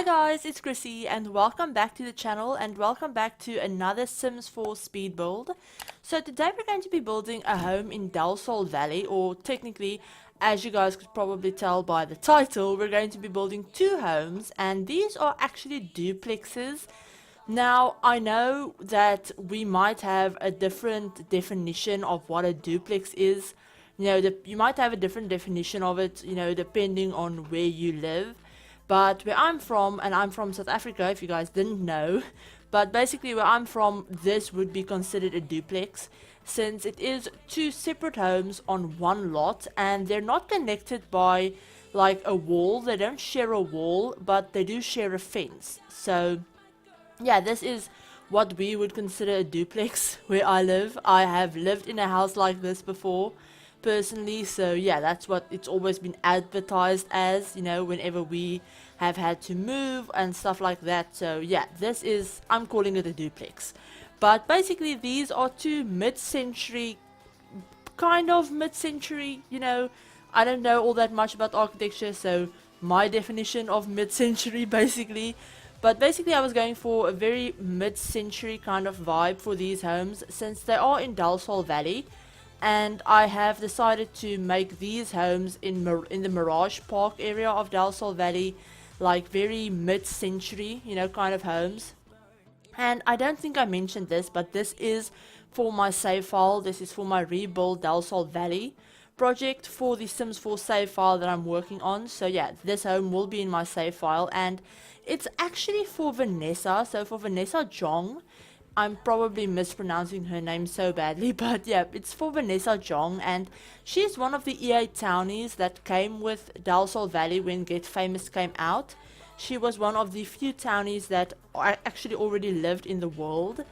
guys, it's Chrissie and welcome back to the channel and welcome back to another Sims 4 speed build. So today we're going to be building a home in Del Sol Valley, or technically, as you guys could probably tell by the title, we're going to be building two homes, and these are actually duplexes. Now, I know that we might have a different definition of what a duplex is. You might have a different definition of it, depending on where you live. But where I'm from, and I'm from South Africa, if you guys didn't know, but basically where I'm from, this would be considered a duplex, since it is two separate homes on one lot, and they're not connected by like a wall. They don't share a wall, but they do share a fence. So yeah, this is what we would consider a duplex where I live. I have lived in a house like this before personally, so yeah, that's what it's always been advertised as, whenever we have had to move and stuff like that. So yeah, I'm calling it a duplex. But basically these are two mid-century, I don't know all that much about architecture, so my definition of mid-century basically. But basically I was going for a very mid-century kind of vibe for these homes, since they are in Del Sol Valley. And I have decided to make these homes in the Mirage Park area of Del Sol Valley, like very mid-century, kind of homes. And I don't think I mentioned this, but this is for my save file. This is for my Rebuild Del Sol Valley project for the Sims 4 save file that I'm working on. So yeah, this home will be in my save file, and it's actually for Vanessa. So for Vanessa Jeong. I'm probably mispronouncing her name so badly, but yeah, it's for Vanessa Jeong, and she's one of the EA townies that came with Del Sol Valley when Get Famous came out. She was one of the few townies that actually already lived in the world.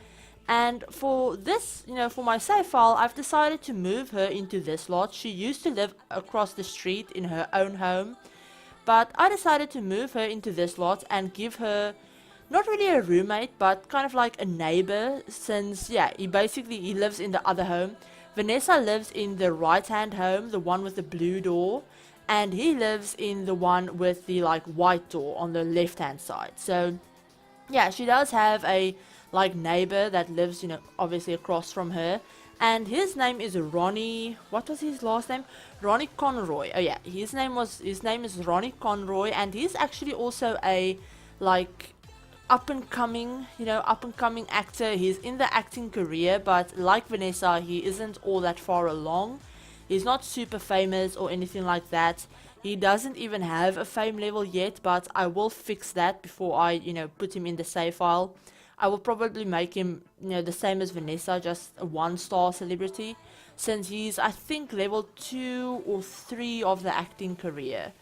And for this, for my save file, I've decided to move her into this lot. She used to live across the street in her own home, but I decided to move her into this lot and give her not really a roommate, but kind of like a neighbor, since yeah, he lives in the other home. Vanessa lives in the right hand home, the one with the blue door, and he lives in the one with the like white door on the left hand side. So yeah, she does have a like neighbor that lives, obviously across from her, and his name is Ronnie. What was his last name? Ronnie Conroy. Oh yeah, his name is Ronnie Conroy, and he's actually also a like up and coming actor. He's in the acting career, but like Vanessa, he isn't all that far along. He's not super famous or anything like that. He doesn't even have a fame level yet, but I will fix that before I put him in the save file. I will probably make him the same as Vanessa, just a 1-star celebrity, since he's I think level 2 or 3 of the acting career.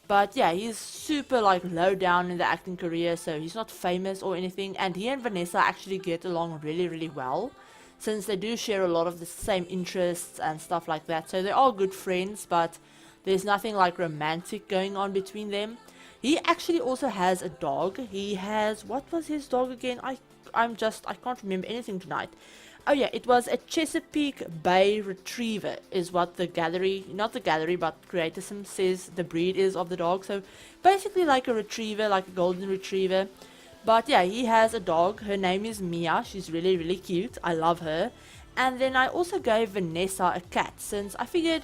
But yeah, he's super like low down in the acting career, so he's not famous or anything. And he and Vanessa actually get along really, really well, since they do share a lot of the same interests and stuff like that. So they are good friends, but there's nothing like romantic going on between them. He actually also has a dog. He has, what was his dog again? I can't remember anything tonight. Oh yeah, it was a Chesapeake Bay Retriever is what the gallery, not the gallery, but Creator Sim says the breed is of the dog. So basically like a retriever, like a golden retriever. But yeah, he has a dog. Her name is Mia. She's really, really cute. I love her. And then I also gave Vanessa a cat, since I figured,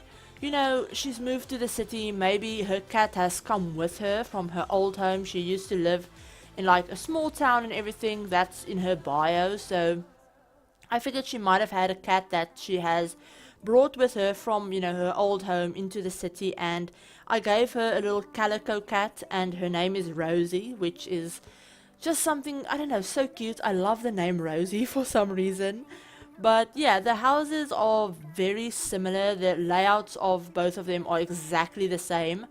she's moved to the city. Maybe her cat has come with her from her old home. She used to live in like a small town and everything. That's in her bio. So I figured she might have had a cat that she has brought with her from, her old home into the city, and I gave her a little calico cat, and her name is Rosie, which is just something, I don't know, so cute. I love the name Rosie for some reason. But yeah, the houses are very similar. The layouts of both of them are exactly the same.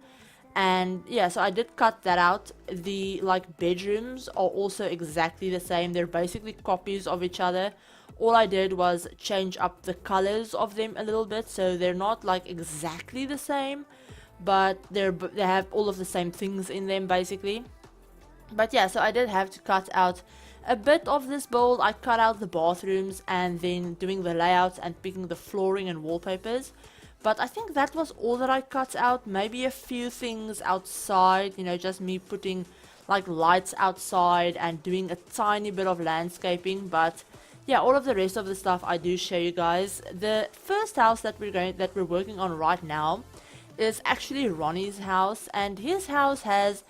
And yeah, so I did cut that out. The like bedrooms are also exactly the same. They're basically copies of each other. All I did was change up the colors of them a little bit, so they're not like exactly the same, but they have all of the same things in them basically. But yeah, so I did have to cut out a bit of this build. I cut out the bathrooms and then doing the layouts and picking the flooring and wallpapers. But I think that was all that I cut out. Maybe a few things outside, just me putting like lights outside and doing a tiny bit of landscaping. But yeah, all of the rest of the stuff I do show you guys. The first house that we're working on right now is actually Ronnie's house, and his house has,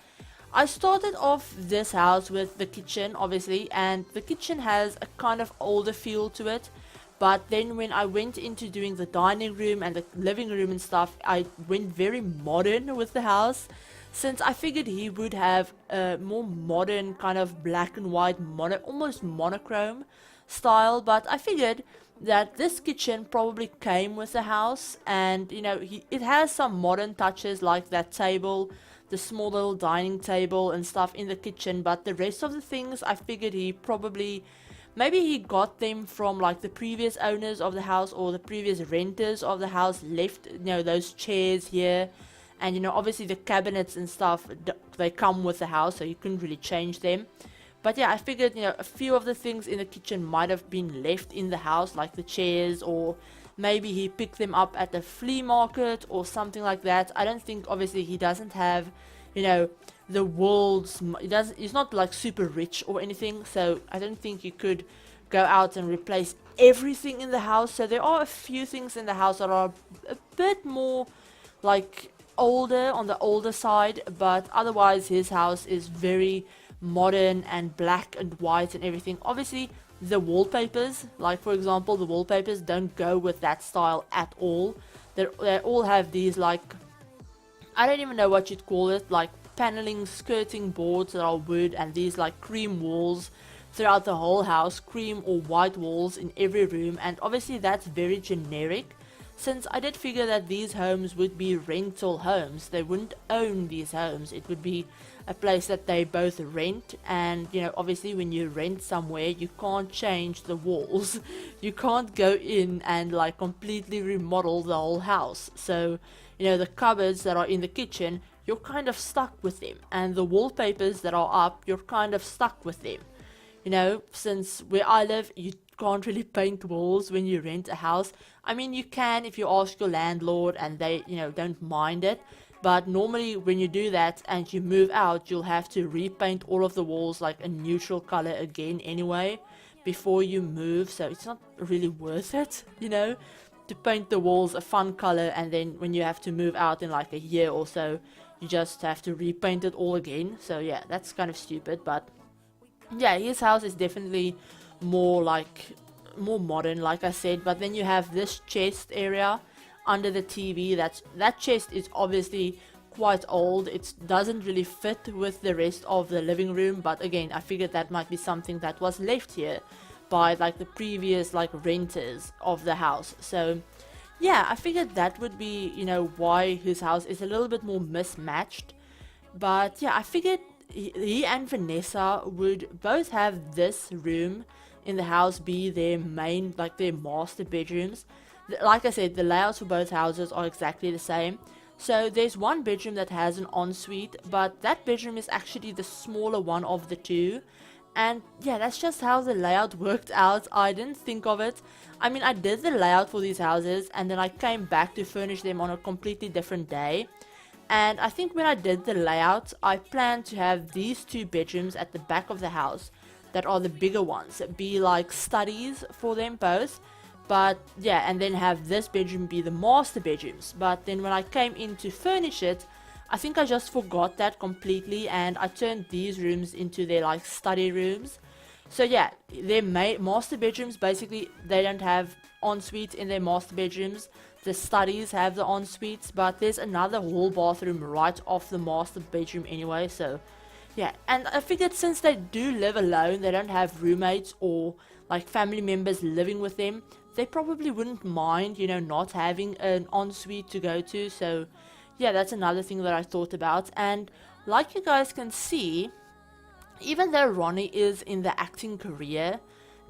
I started off this house with the kitchen obviously, and the kitchen has a kind of older feel to it. But then when I went into doing the dining room and the living room and stuff, I went very modern with the house, since I figured he would have a more modern kind of black and white almost monochrome style. But I figured that this kitchen probably came with the house, and you know, it has some modern touches like that table, the small little dining table and stuff in the kitchen. But the rest of the things, I figured he probably, maybe he got them from like the previous owners of the house or the previous renters of the house left, you know, those chairs here. And you know, obviously the cabinets and stuff, they come with the house, so you couldn't really change them. But yeah, I figured, you know, a few of the things in the kitchen might have been left in the house, like the chairs, or maybe he picked them up at the flea market or something like that. I don't think, obviously he doesn't have, you know, the world's, he's not like super rich or anything, so I don't think you could go out and replace everything in the house. So there are a few things in the house that are a bit more like older, on the older side, but otherwise his house is very modern and black and white and everything. Obviously the wallpapers, like for example the wallpapers, don't go with that style at all. They all have these, like, I don't even know what you'd call it, like paneling skirting boards that are wood, and these like cream walls throughout the whole house, cream or white walls in every room. And obviously that's very generic, since I did figure that these homes would be rental homes. They wouldn't own these homes. It would be a place that they both rent, and you know, obviously when you rent somewhere, you can't change the walls. You can't go in and like completely remodel the whole house. So you know, the cupboards that are in the kitchen, you're kind of stuck with them, and the wallpapers that are up, you're kind of stuck with them. You know, since where I live, you can't really paint walls when you rent a house. I mean, you can if you ask your landlord and they, you know, don't mind it. But normally when you do that and you move out, you'll have to repaint all of the walls like a neutral color again anyway before you move. So it's not really worth it, you know, to paint the walls a fun color, and then when you have to move out in like a year or so, you just have to repaint it all again. So yeah, that's kind of stupid. But yeah, his house is definitely more modern, like I said. But then you have this chest area under the TV. That chest is obviously quite old. It doesn't really fit with the rest of the living room, but again, I figured that might be something that was left here by like the previous like renters of the house. So yeah, I figured that would be, you know, why his house is a little bit more mismatched. But yeah, I figured he and Vanessa would both have this room in the house be their main, like their master bedrooms. Like I said, the layouts for both houses are exactly the same. So there's one bedroom that has an ensuite, but that bedroom is actually the smaller one of the two. And yeah, that's just how the layout worked out. I didn't think of it. I mean, I did the layout for these houses, and then I came back to furnish them on a completely different day. And I think when I did the layout, I planned to have these two bedrooms at the back of the house that are the bigger ones be like studies for them both. But yeah, and then have this bedroom be the master bedrooms. But then when I came in to furnish it, I think I just forgot that completely, and I turned these rooms into their like study rooms. So yeah, their master bedrooms, basically they don't have ensuites in their master bedrooms. The studies have the ensuites, but there's another hall bathroom right off the master bedroom anyway. So yeah, and I figured since they do live alone, they don't have roommates or like family members living with them, they probably wouldn't mind, you know, not having an ensuite to go to. So yeah, that's another thing that I thought about. And like you guys can see, even though Ronnie is in the acting career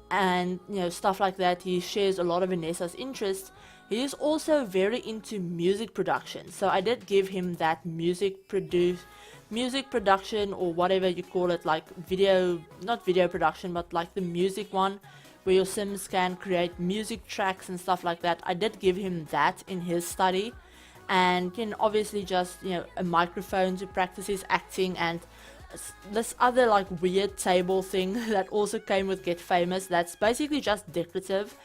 and, you know, stuff like that, he shares a lot of Vanessa's interests, he is also very into music production. So I did give him that music production, or whatever you call it, like not video production, but like the music one where your Sims can create music tracks and stuff like that. I did give him that in his study, and obviously just, you know, a microphone to practice his acting, and this other like weird table thing that also came with Get Famous that's basically just decorative,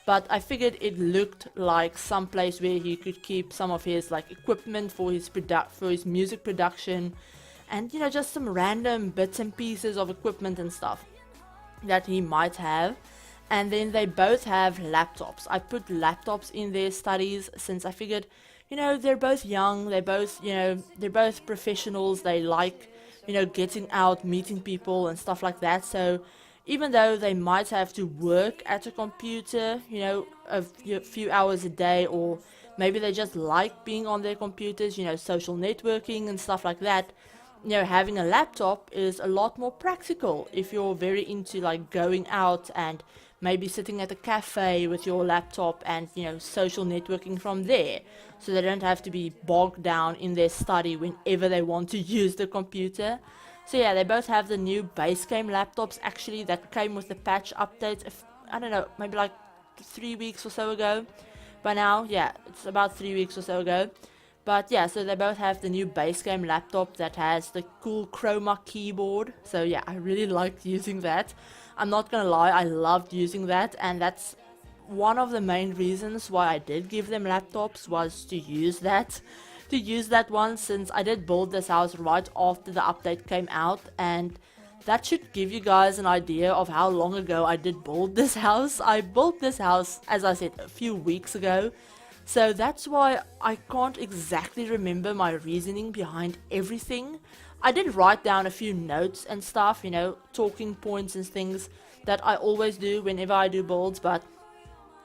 but I figured it looked like some place where he could keep some of his like equipment for his music production, and you know, just some random bits and pieces of equipment and stuff that he might have. And then they both have laptops. I put laptops in their studies since I figured, you know, they're both young, they're both, you know, they're both professionals, they like, you know, getting out, meeting people and stuff like that. So even though they might have to work at a computer, you know, a few hours a day, or maybe they just like being on their computers, you know, social networking and stuff like that, you know, having a laptop is a lot more practical if you're very into like going out and maybe sitting at a cafe with your laptop and, you know, social networking from there, so they don't have to be bogged down in their study whenever they want to use the computer. So yeah, they both have the new base game laptops actually that came with the patch updates, I don't know, maybe like 3 weeks or so ago. By now, yeah, it's about 3 weeks or so ago. But yeah, so they both have the new base game laptop that has the cool chroma keyboard. So yeah, I really liked using that. I'm not gonna lie, I loved using that, and that's one of the main reasons why I did give them laptops, was to use that one, since I did build this house right after the update came out, and that should give you guys an idea of how long ago I did build this house. I built this house, as I said, a few weeks ago. So that's why I can't exactly remember my reasoning behind everything. I did write down a few notes and stuff, you know, talking points and things that I always do whenever I do builds, but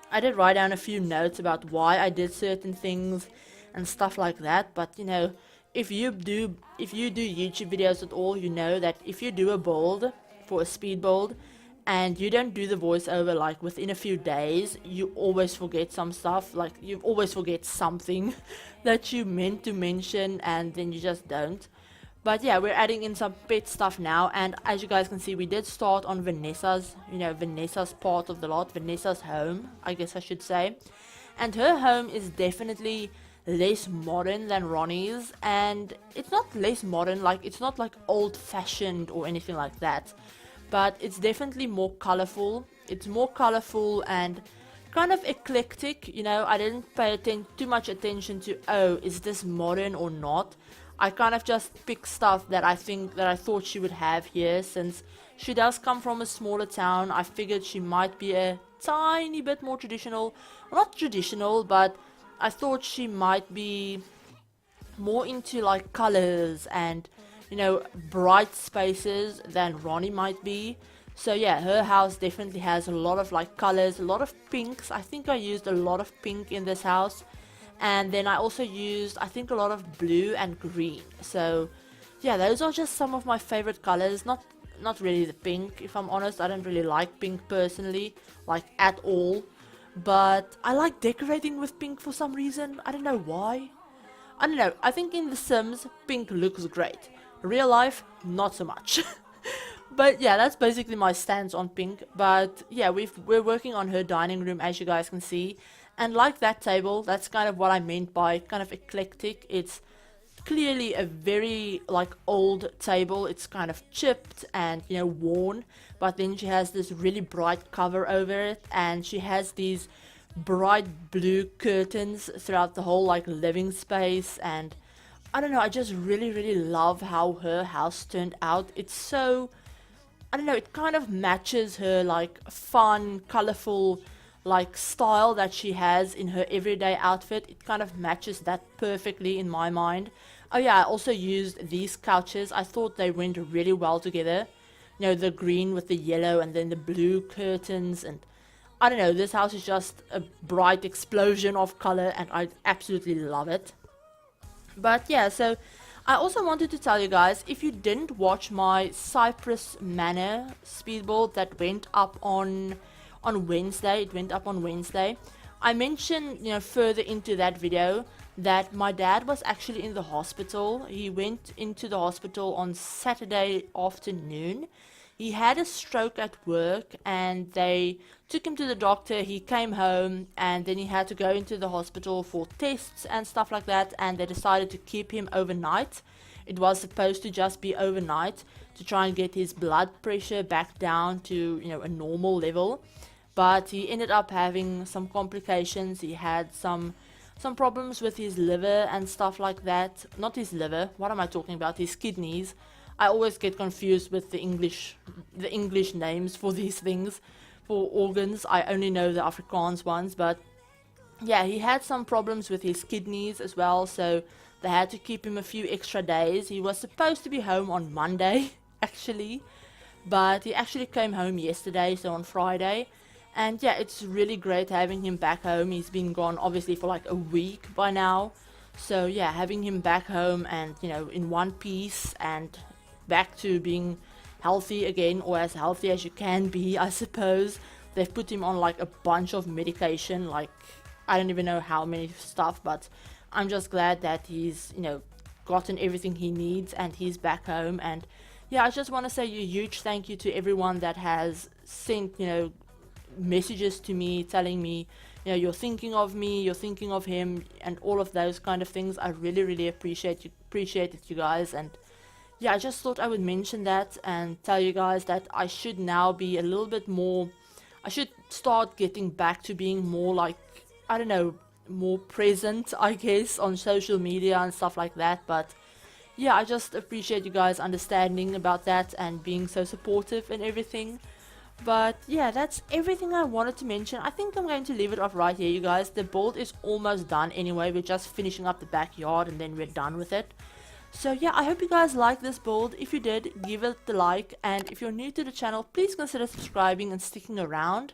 I did write down a few notes about why I did certain things and stuff like that. But you know, if you do YouTube videos at all, you know that if you do a build for a speed build and you don't do the voiceover like within a few days, you always forget some stuff. Like, you always forget something that you meant to mention, and then you just don't. But yeah, we're adding in some pet stuff now, and as you guys can see, we did start on Vanessa's, you know, Vanessa's part of the lot, Vanessa's home, I guess I should say. And her home is definitely less modern than Ronnie's, and it's not less modern, like it's not like old-fashioned or anything like that, but it's definitely more colorful. It's more colorful and kind of eclectic, you know. I didn't pay too much attention to, oh, is this modern or not. I kind of just picked stuff that I thought she would have here, since she does come from a smaller town. I figured she might be a tiny bit more traditional, not traditional, but I thought she might be more into like colors and, you know, bright spaces than Ronnie might be. So yeah, her house definitely has a lot of like colors, a lot of pinks. I think I used a lot of pink in this house. And then I also used, I think, a lot of blue and green. So yeah, those are just some of my favorite colors. Not really the pink, if I'm honest. I don't really like pink personally, like at all. But I like decorating with pink for some reason. I don't know why. I don't know. I think in The Sims, pink looks great. Real life, not so much. But yeah, that's basically my stance on pink. But yeah, we're working on her dining room, as you guys can see. And like that table, that's kind of what I meant by kind of eclectic. It's clearly a very like old table. It's kind of chipped and, you know, worn, but then she has this really bright cover over it, and she has these bright blue curtains throughout the whole like living space. And I don't know, I just really love how her house turned out. It's so, I don't know, it kind of matches her like fun, colorful like style that she has in her everyday outfit. It kind of matches that perfectly in my mind. Oh yeah, I also used these couches. I thought they went really well together. You know, the green with the yellow and then the blue curtains, and I don't know, this house is just a bright explosion of color and I absolutely love it. But yeah, so I also wanted to tell you guys, if you didn't watch my Cypress Manor speed build that went up on Wednesday, it went up on Wednesday, I mentioned, you know, further into that video that my dad was actually in the hospital. He went into the hospital on Saturday afternoon. He had a stroke at work and they took him to the doctor. He came home and then he had to go into the hospital for tests and stuff like that, and they decided to keep him overnight It was supposed to just be overnight to try and get his blood pressure back down to, you know, a normal level. But he ended up having some complications. He had some problems with his liver and stuff like that. Not his liver, what am I talking about? His kidneys. I always get confused with the English names for these things, for organs. I only know the Afrikaans ones, but yeah, he had some problems with his kidneys as well, so they had to keep him a few extra days. He was supposed to be home on Monday, actually, but he actually came home yesterday, so on Friday. And yeah, it's really great having him back home. He's been gone obviously for like a week by now. So yeah, having him back home and, you know, in one piece and back to being healthy again, or as healthy as you can be, I suppose. They've put him on like a bunch of medication, like I don't even know how many stuff, but I'm just glad that he's, you know, gotten everything he needs and he's back home. And yeah, I just want to say a huge thank you to everyone that has sent, you know, messages to me telling me, you know, you're thinking of me, you're thinking of him, and all of those kind of things. I really appreciate it, you guys. And yeah, I just thought I would mention that and tell you guys that I should now be a little bit more, I should start getting back to being more like, I don't know, more present, I guess, on social media and stuff like that. But yeah, I just appreciate you guys understanding about that and being so supportive and everything. But yeah, that's everything I wanted to mention. I think I'm going to leave it off right here, you guys. The build is almost done anyway. We're just finishing up the backyard and then we're done with it. So yeah, I hope you guys like this build. If you did, give it the like, and if you're new to the channel, please consider subscribing and sticking around.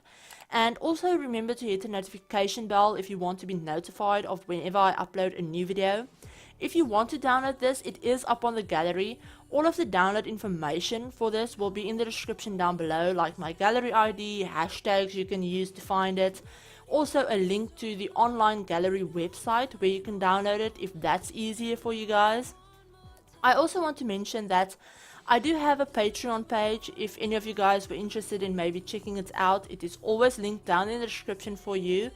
And also remember to hit the notification bell if you want to be notified of whenever I upload a new video. If you want to download this, it is up on the gallery. All of the download information for this will be in the description down below, like my gallery ID, hashtags you can use to find it. Also a link to the online gallery website where you can download it if that's easier for you guys. I also want to mention that I do have a Patreon page. If any of you guys were interested in maybe checking it out, it is always linked down in the description for you.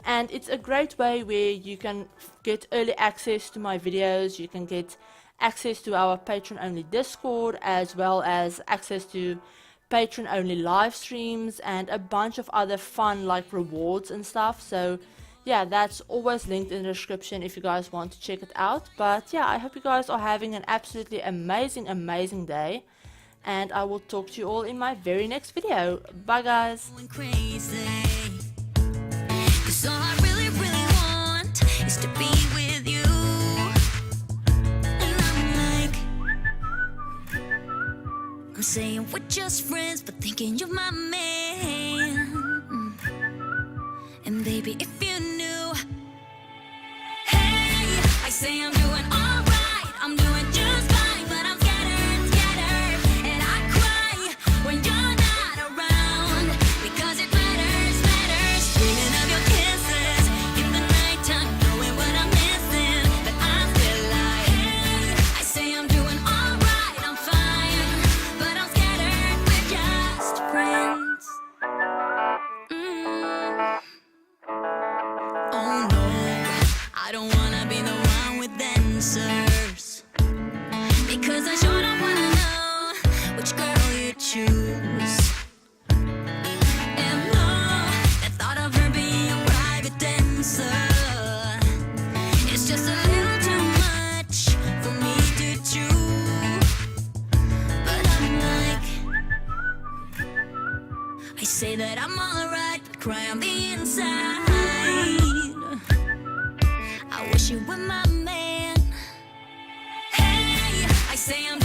And it's a great way where you can get early access to my videos, you can get access to our patron only Discord, as well as access to patron only live streams and a bunch of other fun like rewards and stuff. So yeah, that's always linked in the description if you guys want to check it out. But yeah, I hope you guys are having an absolutely amazing day, and I will talk to you all in my very next video. Bye guys. So all I really want is to be with you. And I'm saying we're just friends, but thinking you're my man. And baby, if you knew, hey, I say I'm doing alright, I'm doing just fine, but I'm scattered, and I cry when you're not around, because it matters, dreaming of your kisses in the nighttime, knowing what I'm missing, but I feel like, hey, I say I'm doing alright, I'm fine, but I'm scattered, we're just friends. Oh no, I don't wanna be the one with answers, because I sure don't wanna know which girl you choose. And no, the thought of her being a private dancer, it's just a little too much for me to chew. But I'm like, I say that I'm alright, but cry on the inside. I wish you were my man. Hey, I say I'm